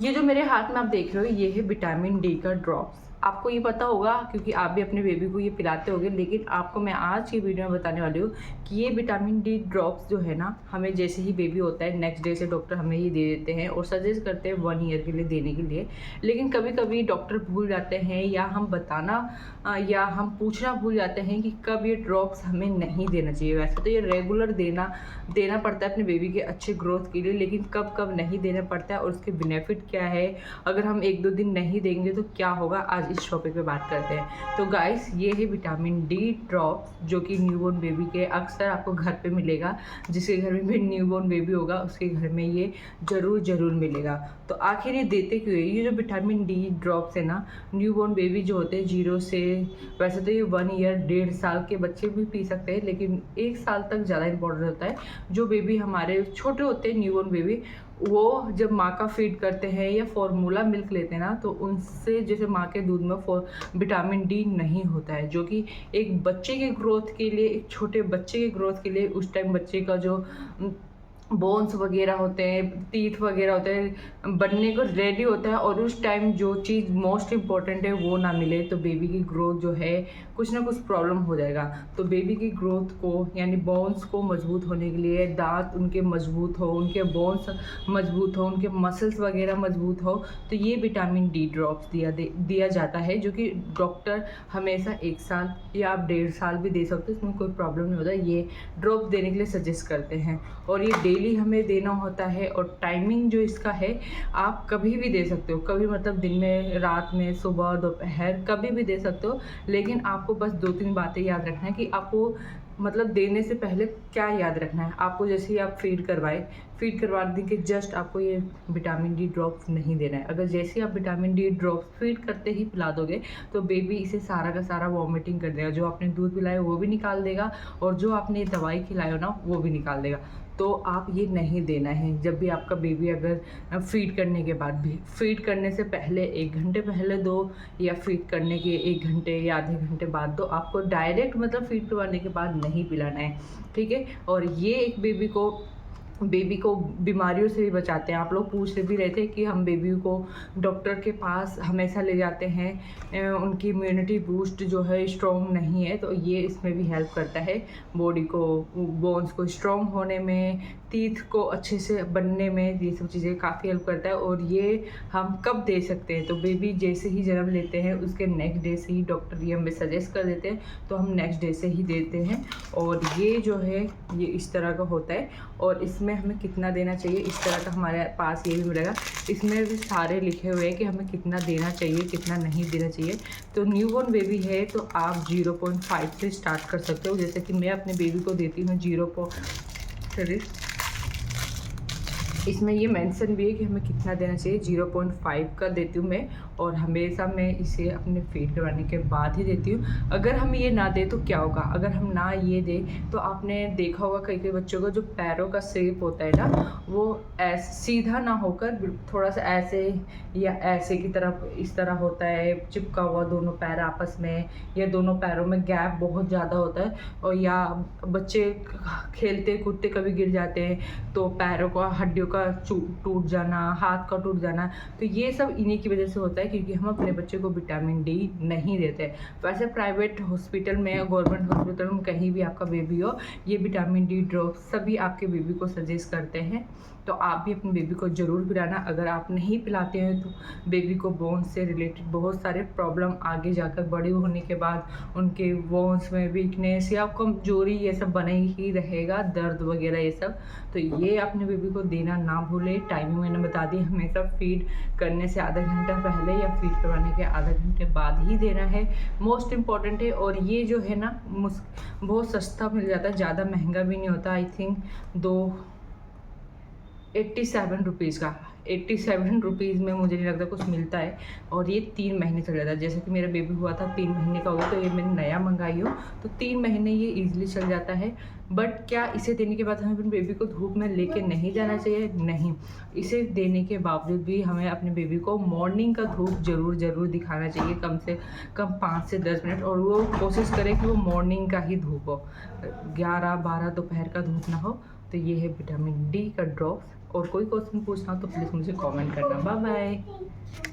ये जो मेरे हाथ में आप देख रहे हो ये है विटामिन डी का ड्रॉप्स। आपको ये पता होगा क्योंकि आप भी अपने बेबी को ये पिलाते होगे, लेकिन आपको मैं आज की वीडियो में बताने वाली हूँ कि ये विटामिन डी ड्रॉप्स जो है ना, हमें जैसे ही बेबी होता है नेक्स्ट डे से डॉक्टर हमें ये दे देते हैं और सजेस्ट करते हैं 1 ईयर के लिए देने के लिए। लेकिन कभी कभी डॉक्टर भूल जाते हैं या हम बताना या हम पूछना भूल जाते हैं कि कब ये ड्रॉप्स हमें नहीं देना चाहिए। वैसे तो ये रेगुलर देना पड़ता है अपने बेबी के अच्छे ग्रोथ के लिए, लेकिन कब कब नहीं देना पड़ता है और उसके बेनिफिट क्या है, अगर हम 1-2 दिन नहीं देंगे तो क्या होगा, आज इस टॉपिक पे बात करते हैं। तो गाइस ये है विटामिन डी ड्रॉप्स जो कि न्यूबॉर्न बेबी के अक्सर आपको घर पे मिलेगा। जिसके घर में भी न्यूबॉर्न बेबी होगा उसके घर में ये ज़रूर मिलेगा। तो आखिर ये देते क्यों है? ये जो विटामिन डी ड्रॉप्स है ना, न्यूबॉर्न बेबी जो होते हैं 0 से, वैसे तो ये 1 ईयर 1.5 साल के बच्चे भी पी सकते हैं, लेकिन 1 साल तक ज़्यादा इंपॉर्टेंट होता है। जो बेबी हमारे छोटे होते हैं न्यूबॉर्न बेबी, वो जब माँ का फीड करते हैं या फॉर्मूला मिल्क लेते हैं ना, तो उनसे जैसे माँ के दूध में विटामिन डी नहीं होता है, जो कि एक बच्चे के ग्रोथ के लिए, एक छोटे बच्चे के ग्रोथ के लिए उस टाइम बच्चे का जो बोन्स वगैरह होते हैं, टीथ वगैरह होते हैं, बनने को रेडी होता है, और उस टाइम जो चीज़ मोस्ट इम्पॉर्टेंट है वो ना मिले तो बेबी की ग्रोथ जो है कुछ ना कुछ प्रॉब्लम हो जाएगा। तो बेबी की ग्रोथ को यानी बोन्स को मजबूत होने के लिए, दांत उनके मजबूत हो, उनके बोन्स मजबूत हो, उनके मसल्स वगैरह मजबूत हो, तो ये विटामिन डी ड्रॉप्स दिया जाता है, जो कि डॉक्टर हमेशा 1 साल या आप 1.5 साल भी दे सकते हो, इसमें कोई प्रॉब्लम नहीं होता। ये ड्रॉप देने के लिए सजेस्ट करते हैं और ये डेली हमें देना होता है। और टाइमिंग जो इसका है, आप कभी भी दे सकते हो, कभी मतलब दिन में, रात में, सुबह, दोपहर, कभी भी दे सकते हो। लेकिन आपको बस 2-3 बातें याद रखना है कि आपको मतलब देने से पहले क्या याद रखना है। आपको जैसे ही आप फीड करवाने के जस्ट आपको ये विटामिन डी ड्रॉप्स नहीं देना है। अगर जैसे ही आप विटामिन डी ड्रॉप्स फीड करते ही पिला दोगे तो बेबी इसे सारा का सारा वॉमिटिंग कर देगा। जो आपने दूध पिलाया वो भी निकाल देगा और जो आपने दवाई खिलाई हो ना वो भी निकाल देगा। तो आप ये नहीं देना है। जब भी आपका बेबी अगर फीड करने के बाद भी, फीड करने से पहले 1 घंटे पहले दो या फीड करने के 1 घंटे या आधे घंटे बाद दो। आपको डायरेक्ट मतलब फीड करवाने के बाद नहीं पिलाना है, ठीक है। और ये एक बेबी को बीमारियों से भी बचाते हैं। आप लोग पूछ भी रहे थे कि हम बेबी को डॉक्टर के पास हमेशा ले जाते हैं, उनकी इम्यूनिटी बूस्ट जो है स्ट्रॉन्ग नहीं है, तो ये इसमें भी हेल्प करता है बॉडी को, बोन्स को स्ट्रॉन्ग होने में, टीथ को अच्छे से बनने में, ये सब चीज़ें काफ़ी हेल्प करता है। और ये हम कब दे सकते हैं? तो बेबी जैसे ही जन्म लेते हैं उसके नेक्स्ट डे से ही डॉक्टर ये हमें सजेस्ट कर देते हैं, तो हम नेक्स्ट डे से ही देते हैं। और ये जो है ये इस तरह का होता है और इसमें हमें कितना देना चाहिए, इस तरह का हमारे पास ये भी मिलेगा। इसमें भी सारे लिखे हुए हैं कि हमें कितना देना चाहिए, कितना नहीं देना चाहिए। तो न्यूबॉर्न बेबी है तो आप 0.5 से स्टार्ट कर सकते हो। जैसे कि मैं अपने बेबी को देती हूँ 0. इसमें ये मेंशन भी है कि हमें कितना देना चाहिए, 0.5 का देती हूँ मैं। और हमेशा मैं इसे अपने फीड करवाने के बाद ही देती हूँ। अगर हम ये ना दें तो क्या होगा, अगर हम ना ये दें तो आपने देखा होगा कई कई बच्चों का जो पैरों का शेप होता है ना, वो ऐसे सीधा ना होकर थोड़ा सा ऐसे या ऐसे की तरफ इस तरह होता है, चिपका हुआ दोनों पैर आपस में, या दोनों पैरों में गैप बहुत ज़्यादा होता है। और या बच्चे खेलते कूदते कभी गिर जाते हैं तो पैरों का, हड्डियों का टूट जाना, हाथ का टूट जाना, तो ये सब इन्हीं की वजह से होता है, क्योंकि हम अपने बच्चे को विटामिन डी नहीं देते। वैसे प्राइवेट हॉस्पिटल में, गवर्नमेंट हॉस्पिटल में, कहीं भी आपका बेबी हो, ये विटामिन डी ड्रॉप सभी आपके बेबी को सजेस्ट करते हैं। तो आप भी अपने बेबी को ज़रूर पिलाना। अगर आप नहीं पिलाते हैं तो बेबी को बोन्स से रिलेटेड बहुत सारे प्रॉब्लम आगे जाकर बड़े होने के बाद उनके बोन्स में वीकनेस या कमजोरी ये सब बने ही रहेगा, दर्द वगैरह ये सब। तो ये अपने बेबी को देना ना भूले। टाइमिंग मैंने बता दी, हमेशा फीड करने से आधा घंटा पहले या फीड करवाने के आधा घंटे बाद ही देना है, मोस्ट इम्पॉर्टेंट है। और ये जो है ना बहुत सस्ता मिल जाता है, ज़्यादा महंगा भी नहीं होता। आई थिंक 87 रुपीज़ का, 87 रुपीज़ में मुझे नहीं लगता कुछ मिलता है। और ये 3 महीने चल जाता है। जैसे कि मेरा बेबी हुआ था 3 महीने का हुआ, तो ये मैंने नया मंगाई हो, तो 3 महीने ये ईजिली चल जाता है। बट क्या इसे देने के बाद हमें अपने बेबी को धूप में लेके नहीं जाना चाहिए? नहीं, इसे देने के बावजूद भी हमें अपने बेबी को मॉर्निंग का धूप ज़रूर दिखाना चाहिए, कम से कम 5 से 10 मिनट। और वो कोशिश करें कि वो मॉर्निंग का ही धूप हो, 11-12 दोपहर का धूप ना हो। तो ये है विटामिन डी का ड्रॉप्स। और कोई क्वेश्चन पूछना हो तो प्लीज़ मुझे कमेंट करना। Bye bye.